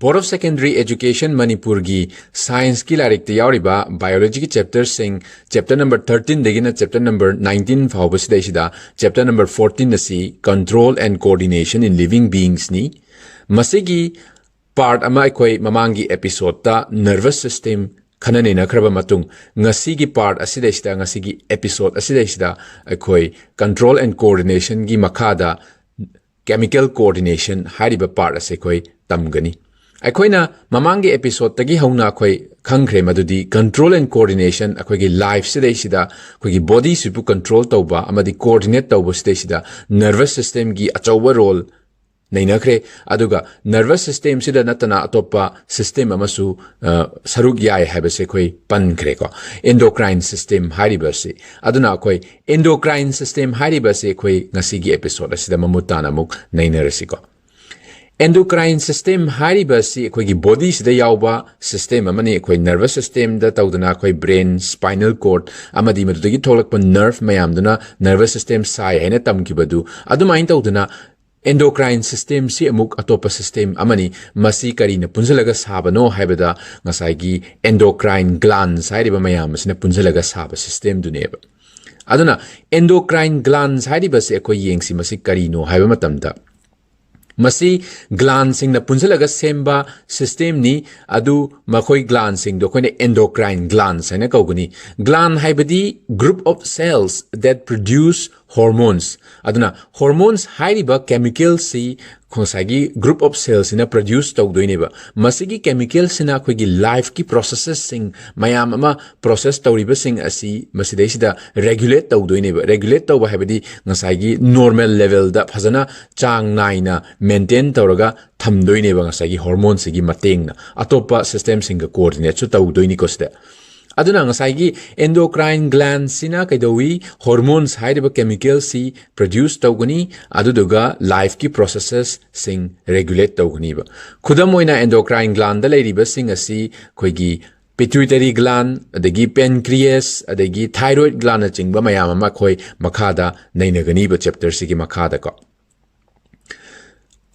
Board of Secondary Education Manipur gi Science ki larik te yauriba Biology ki chapter sing chapter number 13 degina chapter number 19 fawba sida chapter number 14 na si Control and Coordination in Living Beings ni masigi part ama koi mamangi episode ta nervous system kanane na kraba matung ngasigi part asida sida ngasigi episode asida sida koi Control and Coordination gi makada chemical coordination hariba part ase koi tamgani akoina mamangi episode tagi hauna koi khangre madudi control and coordination akoigi life sida sida akoigi body sipu control tauba amadi coordinate tauba sida nervous system gi achowa role nainakre aduga nervous system sida natana atopa system amasu saruk yai habase koi pankre ko endocrine system haribase aduna koi endocrine system haribase koi ngasigi episode sida mamutana muk nainarasi ko endocrine system haribasi akoigi body sida yauba system amani akoi nervous system da tawdana akoi brain spinal cord amadi madudagi tholakpa nerve mayamduna nervous system sai haina tamkibadu adumain tawdana endocrine system si amuk atopa system amani masi karina punjalaga sabano haibada ngasai endocrine glands haiba mayam sina punjalaga saba system duneba aduna endocrine glands haiba se akoi yengsi masi karino haiba matamda masi gland sing na punjalaga semba system ni adu makoi gland sing do koine endocrine glands haina kauguni gland haibadi group of cells that produce hormones aduna hormones haiba chemical si khosagi group of cells ina produce tawdoineba masigi chemical sina khoigi life ki processes sing mayam ama process tawriba sing asi masidai sida regulate tawdoineba regulate tawba habadi ngasagi normal level da phajana chang naina maintain tawraga thamdoineba ngasagi hormones gi matengna atopa system singa coordinate chu tawdoini koste aduna ngasai endocrine gland sina kaidowi hormones haiba chemical si produce tawgani aduduga life ki processes sing regulate tawgani ba khudamoina endocrine gland da leiriba sing asi khoigi pituitary gland adagi pancreas adagi thyroid gland chingba mayam ma khoi makhada nainagani ba chapter sigi makhada ko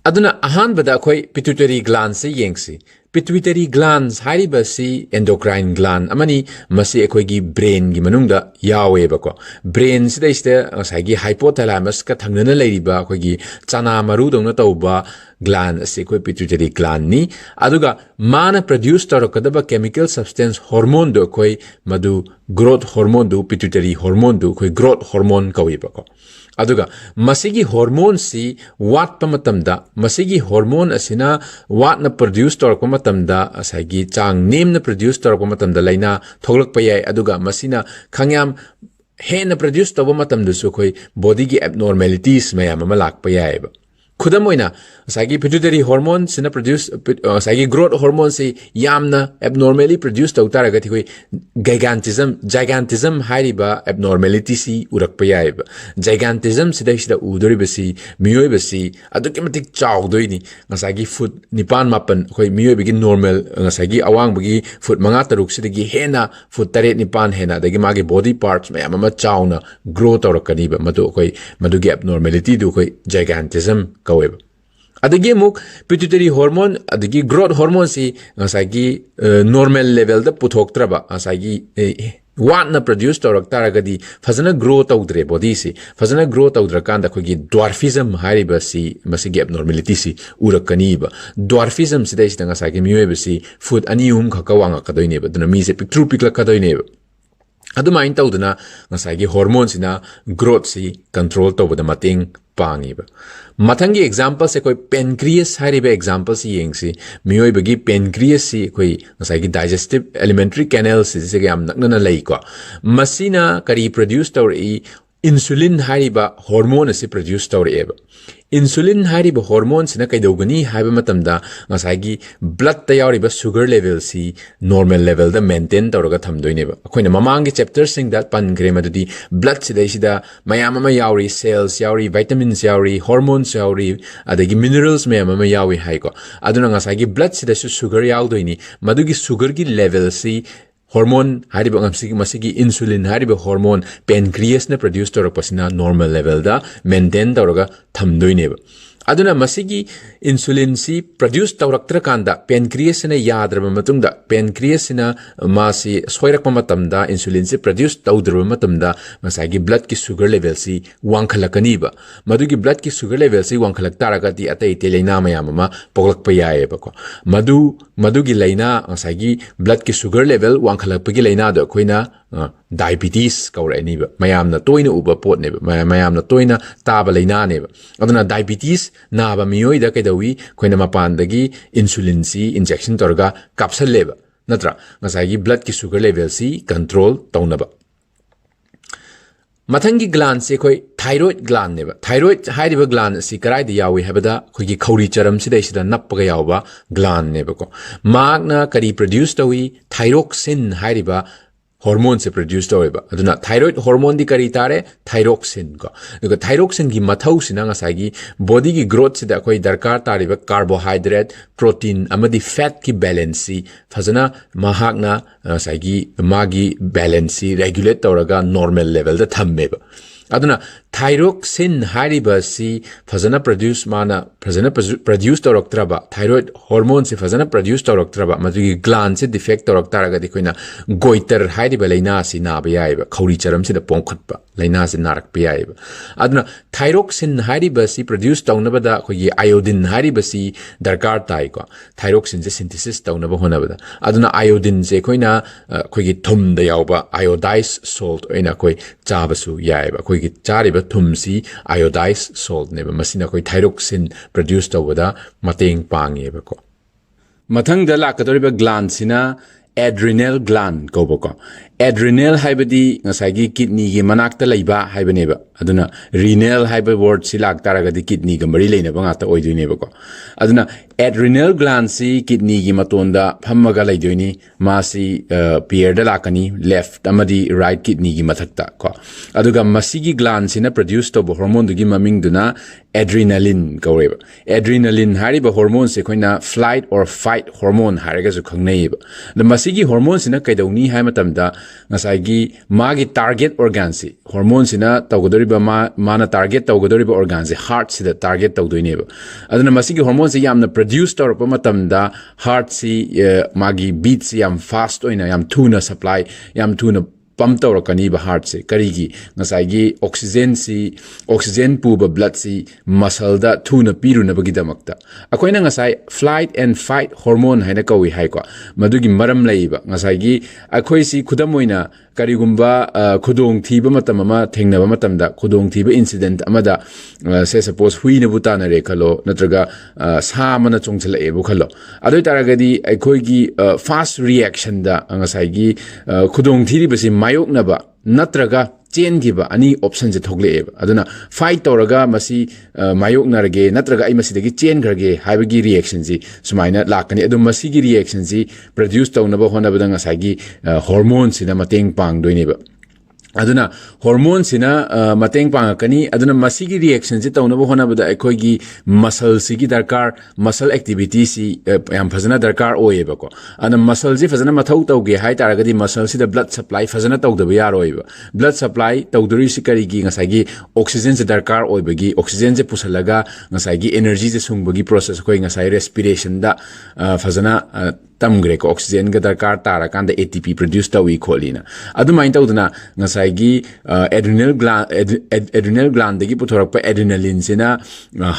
aduna ahan bada khoi pituitary gland se yengsi pituitary glands hariba si endocrine gland amani masi ekhoigi brain gi manungda yawe ba ko brain sida iste asagi hypothalamus ka thangnana leiriba ekhoigi chana maru dongna tawba gland ase khoi pituitary gland ni aduga mana produce tarokadaba chemical substance hormone do khoi madu growth hormone do pituitary hormone do khoi growth hormone kawi ba ko aduga masigi hormone si wat pamatamda masigi hormone asina wat na produce torko matamda asagi chang name na produce torko matamda laina thoglak payai aduga masina khangyam he na produce toba matamdu su khoi body gi abnormalities mayam ama lak payai ba khudamoina asagi pituitary hormone sina produce asagi growth hormone si yamna abnormally produce tawtara ga thikoi gigantism hariba abnormality si urak payai ba gigantism sida sida udori basi miyoi basi adukimatik chawdoini ngasagi foot nipan mapan khoi miyoi bigi normal ngasagi awang bigi foot manga taruk sidagi hena foot tare nipan hena dagi magi body parts mayam ama chawna grow tawrakani ba madu khoi madugi abnormality du khoi gigantism kaweba adagi muk pituitary hormone adagi growth hormone si ngasagi normal level da puthoktraba asagi wat na produce torak taragadi fazana grow tawdre body si fazana grow tawdra kanda khogi dwarfism hariba si masigi abnormality si urakani ba dwarfism sida isda ngasagi miweba si food anium khakawanga kadoine ba duna mi se picture pikla kadoine ba adumain tawduna ngasagi hormones ina growth si control tawbada mating pangiba mathangi example se koi pancreas hariba example si yengsi miyoi bagi pancreas si koi ngasai digestive alimentary canal si se yam nakna lei ko masina kari produce tawr e insulin hariba hormone si produce tawr eba insulin hariba hormones na kaidogani haiba matamda ngasai blood ta yawriba sugar level si normal level da maintain tawraga thamdoineba akoina mamangi chapter sing that pancreas madudi blood sida mayam ama yawri cells yawri vitamins yawri hormones yawri adagi minerals mayam ama yawi haiko aduna ngasai blood sida sugar yawdoini madugi sugar gi level si hormone hariba ngamsigi masigi insulin hariba hormone pancreas na produce torapasina normal level da maintain tawraga thamdoineba aduna masigi insulin si produce tawraktra kanda pancreas na yadraba matungda pancreas na masi soirakpa matamda insulin si produce tawdraba matamda masagi blood ki sugar level si wangkhalakani ba madugi blood ki sugar level si wangkhalak taragati atai te leina mayam ma poglakpa yae ba ko madugi leina masagi blood ki sugar level wangkhalakpa gi leina da koina diabetes kaurani ba mayamna toina uba pot ne ba mayamna toina taba leina ne ba aduna diabetes na ba miyoi da kaidawi koina mapandagi insulin si injection torga capsule leba natra ngasagi blood ki sugar level si control taunaba mathangi gland se koi thyroid gland ne ba thyroid hairiba gland si karai da yawi habada khogi khori charam si dai sida nappaga yawba gland ne ba ko magna kari produce tawi thyroxine hairiba hormone se produce toiba aduna thyroid hormone di kari tare thyroxine ko duga thyroxine gi mathau sina ngasagi body gi growth sida koi darkar tariba carbohydrate protein amadi fat ki balance si fazana mahakna ngasagi magi balance si regulate toraga normal level da thammeba aduna thyroxine hariba si fazana produce mana fazana produce toroktraba thyroid hormone si fazana produce toroktraba madugi gland si defect toroktaraga di koina goiter hariba leina si na ba yaiba khori charam si da pongkhatba leina si narak ba yaiba aduna thyroxine hariba si produce tawnaba da khogi iodine hariba si darkar tai ko thyroxine se synthesis tawnaba honaba da aduna iodine se koina khogi thum da yawba iodized salt oina koi chabasu yaiba khogi chariba thumsi iodized salt neba masina koi thyroxine produce tawada mateng pangeba ko mathang da lakadoriba gland sina adrenal gland ko boko adrenal haibadi ngasagi kidney gi manakta leiba haibaneba aduna renal haiba word silak taragadi kidney ga mari leina banga ta oiduneba ko aduna adrenal gland si kidney gi matonda phammaga leidoini masi pair da lakani left amadi right kidney gi mathakta ko aduga masigi gland sina produce to hormone gi maming duna adrenaline kawreba adrenaline hariba hormone se koina flight or fight hormone haraga su khangneiba the masigi hormone sina kaidawni hai matamda ngasagi magi target organ si hormone sina tawgodoriba mana target tawgodoriba organ si heart si da target tawdoineba aduna masigi hormone si yamna produce tawrpa matamda heart si magi beat si yam fast oina yam thuna supply yam thuna pump tawrakani ba heart se karigi ngasagi oxygen puba blood si muscle da thuna piruna bagidamakta akoina ngasai flight and fight hormone haina kawi haiko madugi maram leiba ngasagi akoi si khudamoina karigumba khudong thiba matam ama thengnaba matamda khudong thiba incident amada say suppose huina butana re khalo natraga samana chongchala ebu khalo adoi taragadi akoi gi fast reaction da ngasagi khudong thiri basi mayoknaba natraga chen giba ani option je thogleeba aduna fight toraga masi mayoknarage natraga ai masi dagi chen grage haibagi reaction ji sumaina lakani adu masi gi reaction ji produce tawnaba hona badanga sagi hormone sina mateng pang doineba aduna hormone sina mateng pangakani aduna masigi reaction si tawnaba hona bada ekhoigi muscle sigi darkar muscle activity si yam fazana darkar oyeba ko ana muscle ji fazana mathau tawge hai taragadi muscle si da blood supply fazana tawdaba yaroiba blood supply tawduri si karigi ngasagi oxygen se darkar oibagi oxygen je pusalaga ngasagi energy je sungbagi process koi ngasai respiration da fazana tamgre ko oxygen ga darkar tara kanda ATP produce tawi kholina adumain tawduna ngasai adrenal gland dagi puthorappa adrenaline sina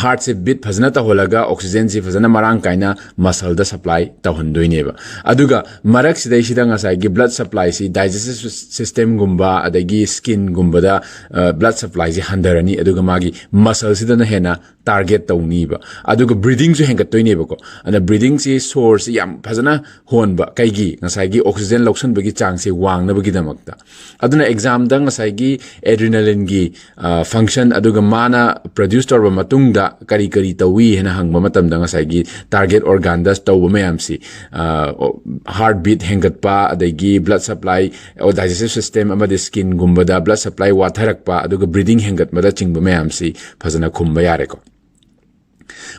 heart se beat fazana ta holaga oxygen si fazana marang kaina muscle da supply ta hondoineba aduga marak sidai sida ngasai gi blood supply si digestive system gumba adagi skin gumba da blood supply si handarani aduga magi muscle sida na hena target tawniba aduga breathing su hengat toineba ko ana breathing si source yam fazana honba kaigi ngasai gi oxygen loksan bagi chang se wangna bagi damakta aduna exam da ngasai gi adrenaline gi function aduga mana produce torba matungda kari kari tawi hena hangba matam da ngasai gi target organ da tawba mayam si heartbeat hengat pa adagi blood supply or digestive system amadi skin gumba da blood supply watharak pa aduga breathing hengat mada chingba mayam si fazana khumba yare ko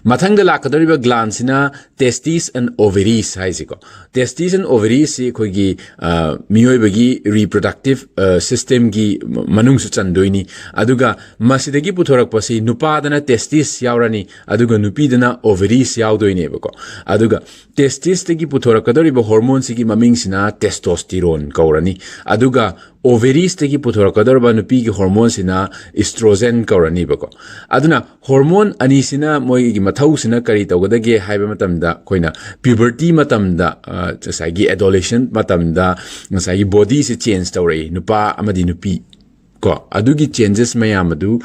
Mathangda lakadoriba gland sina testes and ovaries haisiko. Testes and ovaries si khoigi miyoibagi reproductive system gi manung su chandoini. Aduga masidagi puthorakpasi nupadana testes yaurani aduga nupidana ovaries yaudoine bako. Aduga testes tegi puthorakadoriba hormone sigi maming sina testosterone kaurani. Aduga ovaries tegi puthorakadoriba nupi gi hormone sina estrogen kaurani bako. Aduna hormone ani sina gi mathau sina kari tawgadage haiba matamda koina puberty matamda saigi adolescent matamda saigi body se change tawrei nupa amadi nupi ko adugi changes mayam adu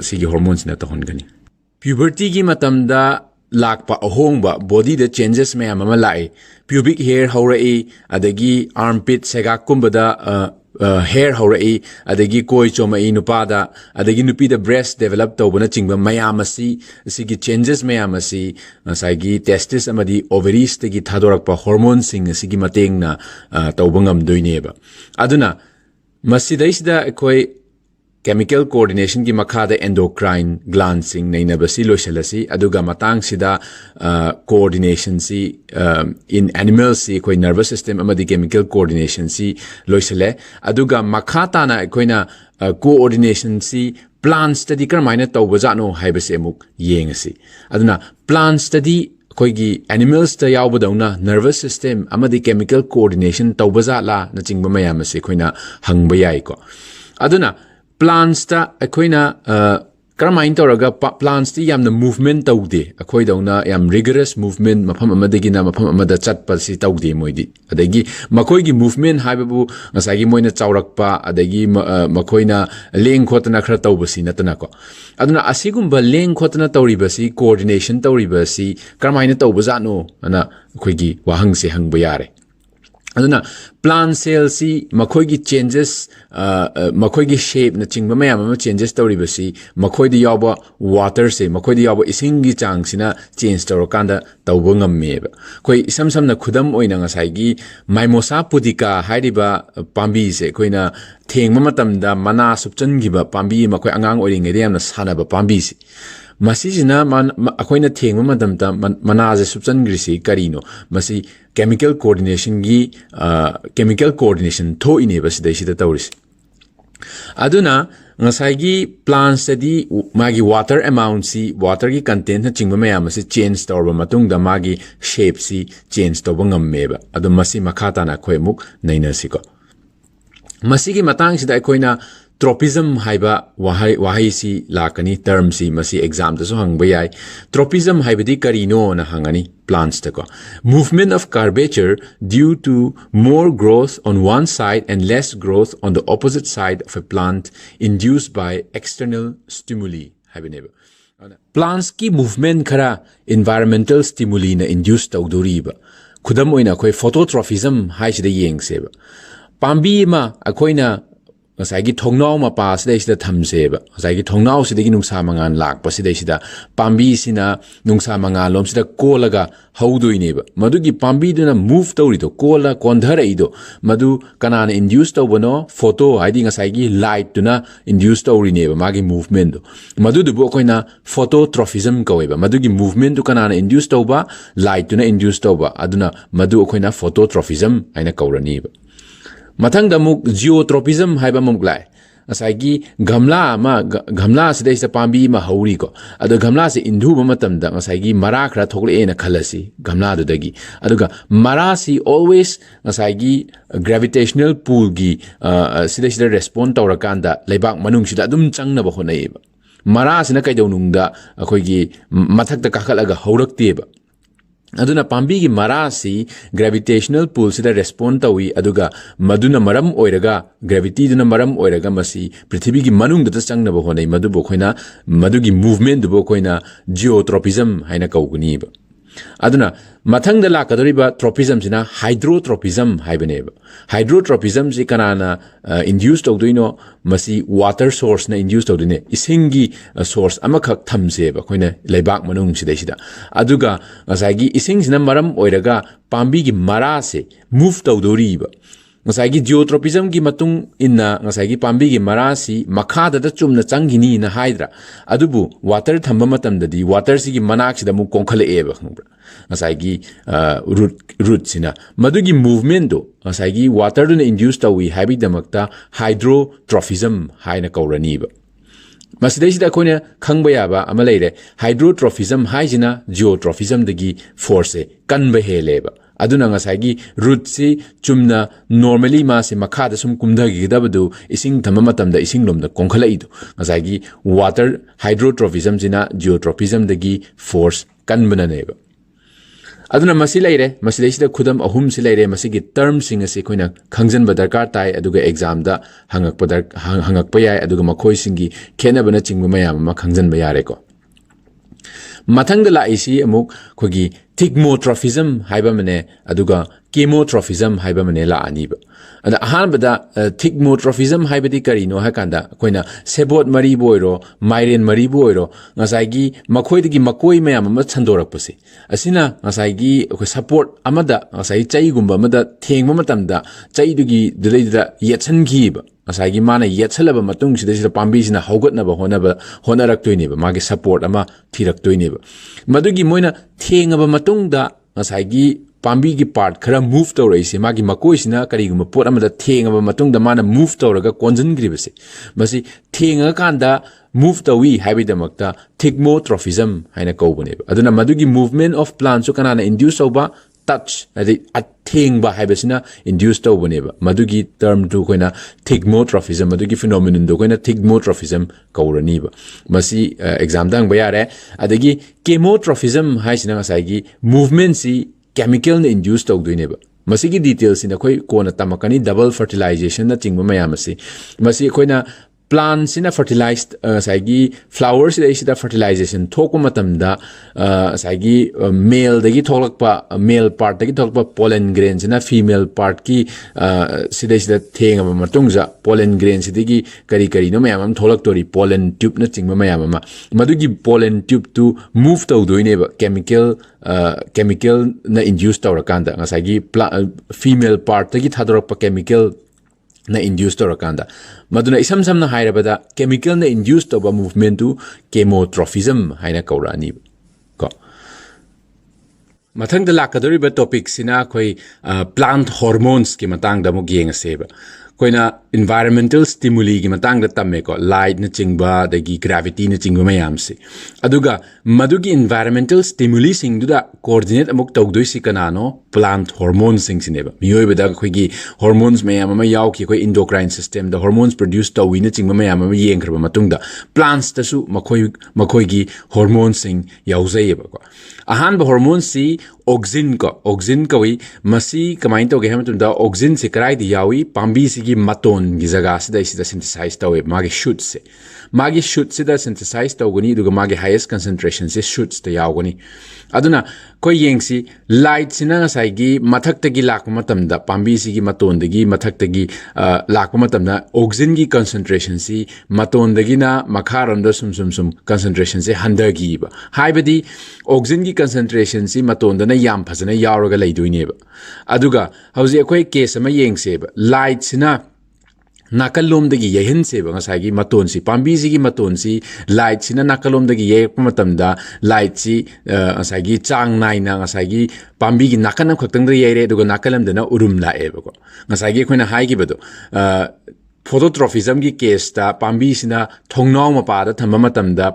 sigi hormones na tahongani puberty gi matamda lakpa ahongba body the changes mayam ama lai pubic hair haurai adagi armpit segak kumbada hair haurai adagi koi choma nupada adagi nupi the breast develop tawbana chingba mayamasi sigi changes mayamasi saigi testis amadi ovaries tegi thadorakpa hormone sing sigi matengna tawbangam doineba aduna masidaisda koi chemical coordination ki makhada endocrine gland sing nainabasi loisalasi aduga matang sida coordination si in animals si koi nervous system amadi chemical coordination si loisale aduga makhata na koina coordination si plant study karmaina tawbajano haibase amuk yengasi aduna plant study koigi animals ta yaubadawna nervous system amadi chemical coordination tawbaja la na chingba mayamase koina hangba yai ko aduna plants ta akoina karamain tawraga plants ti yamna movement tawde akoidawna yam rigorous movement mafam amadagi na mafam amada chatpa si tawde moidi adagi makoigi movement haibabu ngasagi moina chawrakpa adagi makoina leng khotna khara tawbasi natana ko aduna asigumba leng khotna tawribasi coordination tawribasi karamaina tawbajano ana akoigi wahang se hangba yare aduna plant cell si makoigi changes makoigi shape na chingba mayam ama changes tawribasi makoidi yawba water se makoidi yawba isingi chang sina change tawrakanda tawba ngammeba koi isam samna khudam oina ngasaigi mimosa pudica hairiba pambi se koina thengma matamda mana supchangiba pambi makoi angang oringede yamna sanaba pambi se masijina akoina thengma matamta manaje supchangrisi karino masi chemical coordination gi chemical coordination tho ineba sida tawris aduna ngasai plants study magi water amount si water gi content na chingba mayam si change tawba matung da magi shape si change tawba ngammeba adu masi makhata na khoimuk naina siko masi gi matang sida koina tropism haiba wahai si lakani term si masi exam da so hangba yai tropism haibadi karino na hangani plants ta ko movement of curvature due to more growth on one side and less growth on the opposite side of a plant induced by external stimuli haibineba plants ki movement khara environmental stimuli na induce tawdoriba khudam oina khoi phototrophism haisida yengseba pambi ma akoina ngasai thongnau ma pa sida thamseba ngasai thongnau sida nungsa mangan lakpa sida pambi sina nungsa mangan lom sida kolaga haudoineba madugi pambi duna move tawrido kola kondharaido madu kanana induce tawbano photo haidi ngasai light duna induce tawrineba magi movement do madu dubu koina phototrophism kaweba madugi movement du kanana induce tawba light duna induce tawba aduna madu koina phototrophism aina kawraniba mathang da muk geotropism haiba muklai asagi gamla sida isa pambi ma hauri ko adu gamla se indhu ba matam da asagi mara khra thokle na khalasi gamla du dagi aduga mara si always asagi gravitational pull gi sida respond tawrakanda leibak manung sida adum changna ba honai ba mara sina kaidonung da akhoi gi mathak da kakhalaga haurakte ba aduna pambi gi mara si gravitational pull sida respond tawi aduga maduna maram oiraga gravity duna maram oiraga masi prithvi gi manung da changna ba honai madu bo khoina madu gi movement du bo khoina geotropism haina kauguni ba aduna mathang da lakadoriba tropism sina hydrotropism haibane ba hydrotropism si kanana induce tawdoino masi water source na induce tawdine isingi source amakhak thamse ba khoina leibak manung sida aduga asagi ising sina maram oiraga pambi gi mara se move tawdori ba ngasai geotropism gi matung inna ngasai pambi gi marasi makhada da chumna changgini na haidra adubu water thamba matam da di water si gi manak sida mu konkhale eba khambra ngasai gi root sina madugi movement do ngasai gi water do na induce tawi habi damakta hydrotrophism haina kaurani ba Masidai koina khangba yaba ama leire hydrotrophism haijina geotrophism dagi force kanba heleba aduna ngasai root si chumna normally ma se makha da sum kumda gi dabadu ising thama matam da ising lom da konkhala idu ngasai water hydrotrophism jina geotrophism dagi force kanbana neba aduna masi leire masidai sida khudam ahum si leire masigi term sing ase koina khangjan ba darkar tai aduga exam da hangak pa yai aduga makhoi singi khena bana chingba mayam ma khangjan ba yare ko mathang da la isi amuk khogi thigmotrophism haiba mane aduga chemotrophism haiba mane la ani ba ada ahan bada thigmotrophism haiba di karino ha kanda koina sebot mari boiro mairen mari boiro ngasai gi makhoi digi makoi mayam ma chandorak pase asina ngasai gi ko support amada ngasai chai gumba amada thengma matam da chai dugi duleida yetsan gi ba ngasai gi mana yetsalaba matung sida pambi sina hogat na ba honarak toine ba magi support ama thirak toine ba madugi moina thengaba matung da ngasai gi pambi gi part khara move to raise magi makoi sina kari gum pot amada thengaba matung da mana move to raga konjan gribase masi thenga kanda move to wi habi damakta thigmotrophism haina kobane aduna madugi movement of plants so kanana induce oba touch adi athengba haibasina induce to baneba madugi term tu koina thigmotrophism madugi phenomenon do koina thigmotrophism kaurani ba masi exam dang ba yare adagi chemotrophism haisina ngasai gi movement si chemical na induce to doineba masi gi details ina koi kona tamakani double fertilization na chingba mayam masi koina plants in a fertilized sagi flowers is the fertilization thokpa matamda sagi male dagi tholakpa male part dagi tholakpa pollen grains in a female part ki sida theng ama matungja pollen grains dagi kari no mayam tholak tori pollen tube na chingma mayam ma madugi pollen tube to move to doine ba chemical na induce tawrakanda ngasagi female part dagi thadorpa chemical na induce to rakanda maduna isam samna hairabada chemical na induce to ba movement to chemotrophism haina kaurani ko mathang da lakadori ba topic sina koi plant hormones ki matang da mo geng seba koina environmental stimuli gi matang da tamme ko light na chingba dagi gravity na chingba mayam se aduga madugi environmental stimuli sing du da coordinate amuk tawdoi si kanano plant hormones sing sineba miyoi bada khoi gi hormones mayam ma yaw ki khoi endocrine system the hormones produce tawi na chingba mayam ma yengkhra matung da plants ta su makhoi gi hormones sing yauzai ba ko ahan ba hormones si auxin ko wi masi kamai to ge ham tum da auxin se krai di yawi pambi si gi maton gi jaga sida synthesize tawe magi shoot sida synthesize tawgani duga magi highest concentration se shoots ta yawgani aduna koi yengsi light sina ngasai gi mathak ta gi lakpa matam da pambi si gi maton da gi mathak ta gi lakpa matam na auxin gi concentration si maton da gi na makharam da sum concentration se handa gi ba haibadi auxin gi concentration si maton da na yam phasana yawraga leidoine ba aduga hauji akoi case ama yengse ba light sina nakalom dagi yahin se ba ngasai gi maton si pambi si gi maton si light sina nakalom dagi yek matam da light si ngasai gi chang nai na ngasai gi pambi gi nakan khaktang da yere duga nakalam da na urum la e ba ko ngasai gi khoina hai gi bado phototrophism gi case ta pambi sina thongnaw mapa da thamba matam da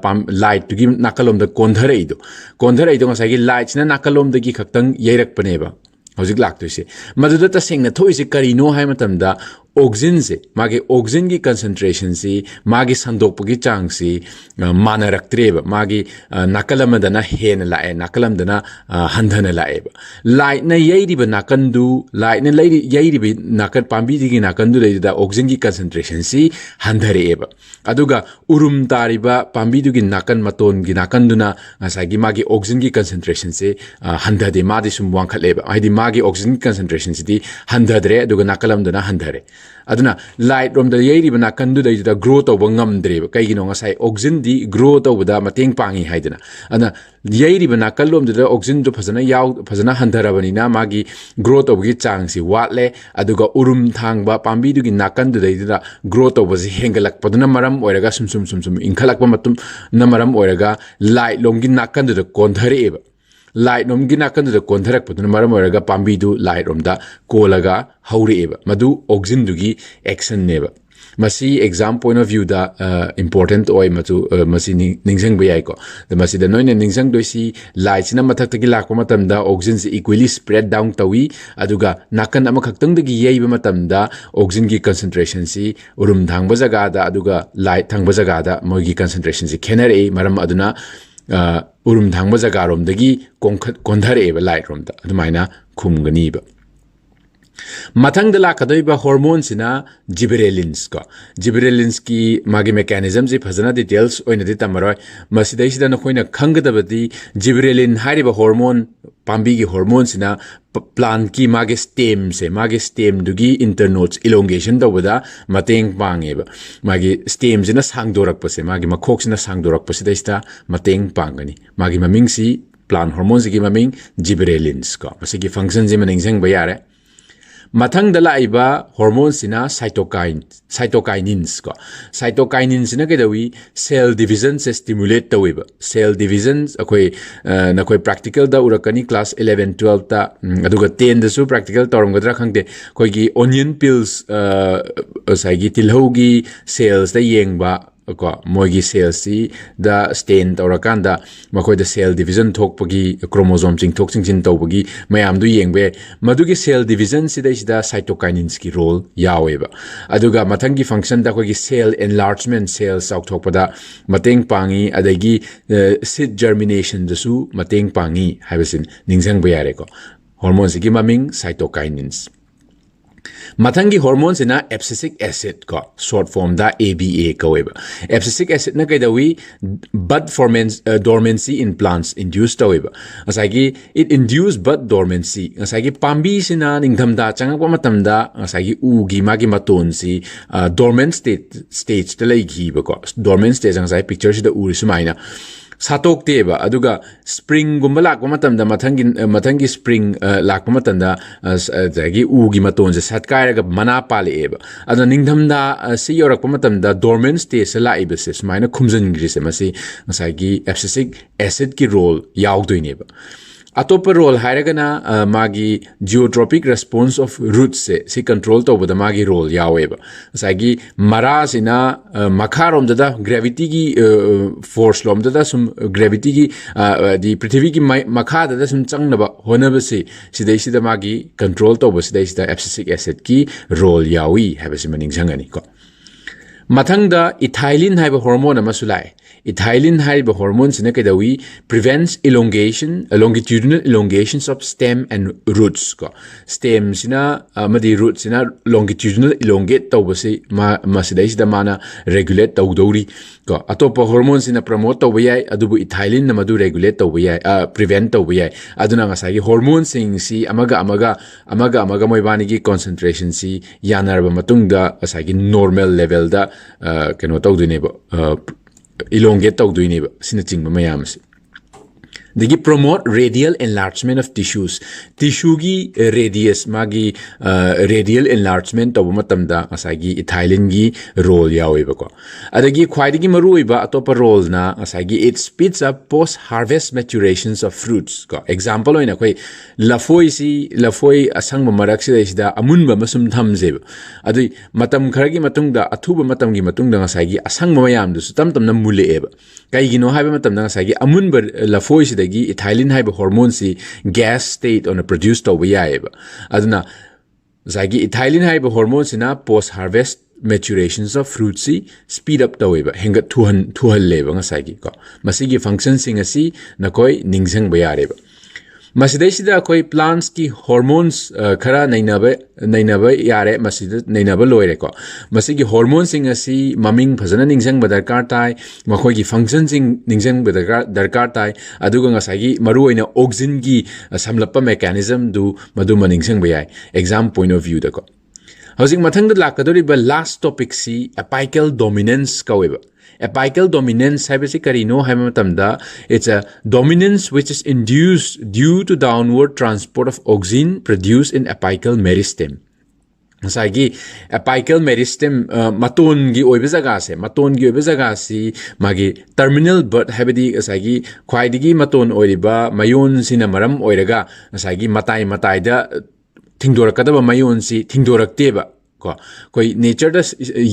light tu gi nakalom da kondharai do ngasai gi light sina nakalom da gi khaktang yerak pane ba hojik lakto se maduda ta sengna thoi se karino hai matam da oxygen se magi oxygen gi concentration si magi sandok gi chang si manaraktreba magi nakalam da na hen la e nakalam da na handhana la e light na yei ba nakandu light na yei bi nakan pambi gi nakandu le da oxygen gi concentration si handhare eba aduga urum tariba pambi gi nakan maton gi nakanduna ngasa gi magi oxygen gi concentration se handhade madi sum wang khaleba haidi magi oxygen concentration si di handhadre aduga nakalam da na handhare aduna light rom da yei riba nakandu da grow to bangam dreba kaigino ngasai oxygen di grow to da mateng pangi haidana ana yei riba nakalom da oxygen do phajana yaw phajana handarabani na magi grow to gi chang si watle aduga urum thangba pambi du gi nakandu da grow to ba hengalak paduna maram oiraga sum inkhalak ba matum na maram oiraga light lom gi nakandu da kondhareba light nom gi nakandu da kondharak paduna maram oiraga pambi du light rom da kolaga haureba madu oxygen du gi action neba masi exam point of view da important oi matu masi ningsang bayai ko da masi da noine ningsang doisi light sina mathak tagi lakpa matam da oxygen is equally spread down tawi aduga nakan ama khaktang dagi yei ba matam da oxygen gi concentration si urum thangba jaga da aduga light thangba jaga da mogi concentration si khenare maram aduna urum thangba jaga rom dagi kondhare ba light rom da adumaina khumgani ba Mathang dala kadoiba hormones ina gibberellins ko gibberellins ki magi mechanism ji phajana details oina di tamaroi masidai sida na khoina khanggadabadi gibberellin hariba hormone pambi gi hormones ina plant ki magi stem dugi internodes elongation dawada mateng pangeba magi stem jina sangdorak pase magi makhok sina sangdorak pase daista mateng pangani magi maming si plant hormones gi maming gibberellins ko masigi function ji maningsang bayare Mathang dala iba hormones sina cytokinins ko cytokinins sina kedawi cell division se stimulate tawiba cell division nakoi practical da urakani class 11 12 ta aduga 10 da su practical torom gadra khangde koi gi onion peels saigi tilhogi cells da yengba ko moigi cells si da stain tawrakanda makoi da cell division thokpagi chromosome chingthok tawbagi mayam du yengbe madugi cell division si da cytokinins ki role yaweba aduga mathangi function da ko gi cell enlargement cells saukthokpada mateng pangi adagi seed germination da su mateng pangi haibasin ningjang bayare ko hormones gi maming cytokinins Mathangi hormones ina abscisic acid ko short form da ABA kaweba abscisic acid na kaidawi bud dormancy in plants induced taweba asagi it induced bud dormancy asagi pambi sina ningthamda changakpa matamda asagi ugi magi maton si dormant stage ta lei gi ba ko dormant stage asai picture si da uri sumaina Satok teba aduga spring gumba lakpa matamda mathangi spring lakpa matamda jagi ugi maton je satkairaga mana pale eba aduna ningthamda si yorakpa matamda dormant stage la ibase sumaina khumjan grise masi ngasagi abscisic acid ki role yaudoineba Atopa role hairagana magi geotropic response of roots si control to bada magi role yaweba sagi maras ina makharom da gravity gi force lom da sum gravity gi di prithvi gi makha da sum changnaba honaba si sidai sida magi control to ba sidai sida abscisic acid ki role yawi habasi maning jangani ko Mathangda ethylene haiba hormone amasulai ethylene haiba hormone sina kedawi prevents longitudinal elongations of stem and roots ko stem sina amadi root sina longitudinal elongate tawbasi masidai sida mana regulate tawdori ko atopa hormone sina promote tawbayai adubu ethylene na madu regulate tawbayai prevent tawbayai aduna ngasagi hormone sing si amaga moibani gi concentration si yanarba matungda asagi normal level da keno tawdineba elongate tawdineba sina chingba mayamsi Digi promote radial enlargement of tissues. Tissue gi radius magi radial enlargement to matamda asagi ethylene gi role yawiba ko. Adagi khwaidigi maruiba atopa role na asagi it speeds up post harvest maturations of fruits ko. Example oina koi lafoi asang marak sida amunba masum thamjeba. Adi matam kharagi matungda athuba matam gi matungda asagi asang mayam du tam na mule eba. Kai gino haiba matamda asagi amunba lafoi sida ethylene haiba hormone si gas state on a produced over yaiba aduna zagi ethylene haiba hormone sina post harvest maturations of fruit si speed up taweba henga thuhan leba nga sagi ko masigi function sing asi nakoi ningsang bayareba Masidai sida koi plants ki hormones khara nainaba yare masida nainaba loire ko masigi hormones sing asi maming phajana ningsang badarkar tai makoi gi function sing ningsang badarkar tai aduga ngasagi maru oina oxygen gi samlappa mechanism du madu maningsang bayai exam point of view da ko Hojik mathang da lakadoriba last topic si apical dominance kaweba. Apical dominance haibasi karino haiba matamda it's a dominance which is induced due to downward transport of auxin produced in apical meristem. Masagi apical meristem maton gi oiba jaga se maton gi oiba jaga si magi terminal bud habidi asagi khwaidigi maton oiriba mayon sina maram oiraga asagi matai matai da thingdorakadaba mayon si thingdorakteba ko koi nature da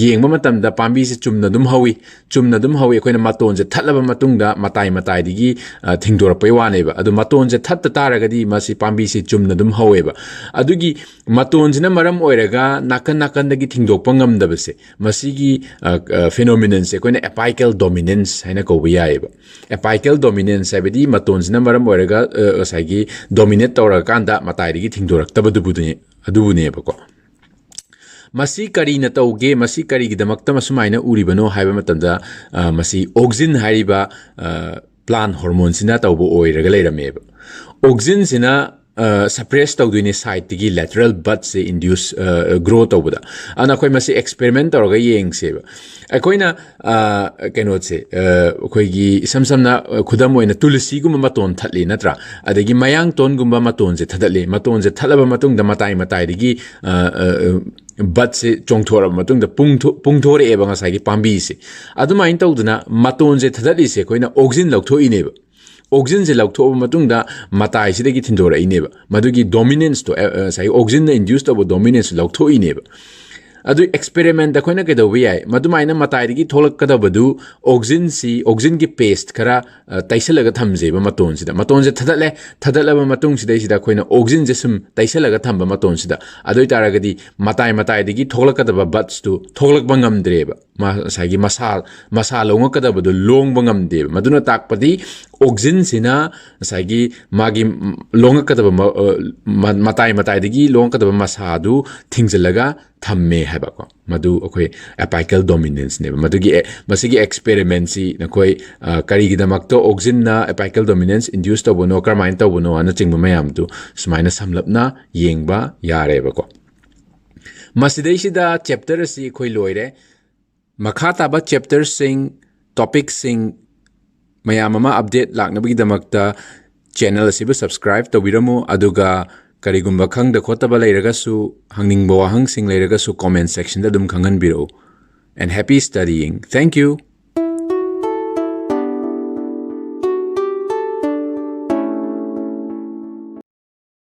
yengba matam da pambi si chumna dum hawi koina maton je thatlaba matung da matai matai digi thingdorapai waneba adu maton je thatta taragadi masi pambi si chumna dum haweba adugi maton jina maram oiraga nakan dagi thingdokpa ngamdabase masigi phenomenon se koina apical dominance haina ko yaeba apical dominance habidi maton jina maram oiraga asagi dominate tawra kanda matai digi thingdoraktaba adubune ko Masi kari na tauge masi kari gidamakta masumaina uribano haiba matamda masi auxin hariba plant hormone sina taubo oiraga leirameba auxin sina suppress tawduine side tigi lateral bud se induce growth tawbuda ana koi masi experiment tawraga yengseba akoina keno se koigi samsamna khudam oina tulsi gumba maton thatli natra adagi mayang ton gumba maton je thadale maton je thalaba matung da matai digi but se chongthora matung da pungthore eba ngasagi pambi se aduma in tawduna maton je thadali se koina auxin laukthoi neba auxin je laukthoi matung da matai sidagi thindora ineba madugi dominance to sai auxin na induced to dominance laukthoi neba adu experiment da koina kedo wi ai madumaina matai digi tholak kadabadu auxin gi paste khara taisalaga thamje ba maton je thadalaba matung sida koina auxin je sum taisalaga thamba maton sida adu taragadi matai digi tholak kadaba buds to tholak bangam dreba ma sagi masal longa kadabadu long bangam de maduna takpadi auxin sina sagi magi longa kadaba matai digi long kadaba masadu thingzalaga thamme haba ko madu akoi apical dominance ne madugi masigi experiment si nakoi kari gidamakto auxin na apical dominance induced to bono karmain to bono ana chingba mayam tu sumaina samlapna yengba yare ba ko masidai sida chapter si khoi loire makhata ba chapter sing topic sing mayam ama update lakna bagi damakta channel si subscribe to biramu aduga karigumba khangda khotaba leiragasu hangningba wahang sing leiragasu comment section da dum khangan biro and happy studying. Thank you.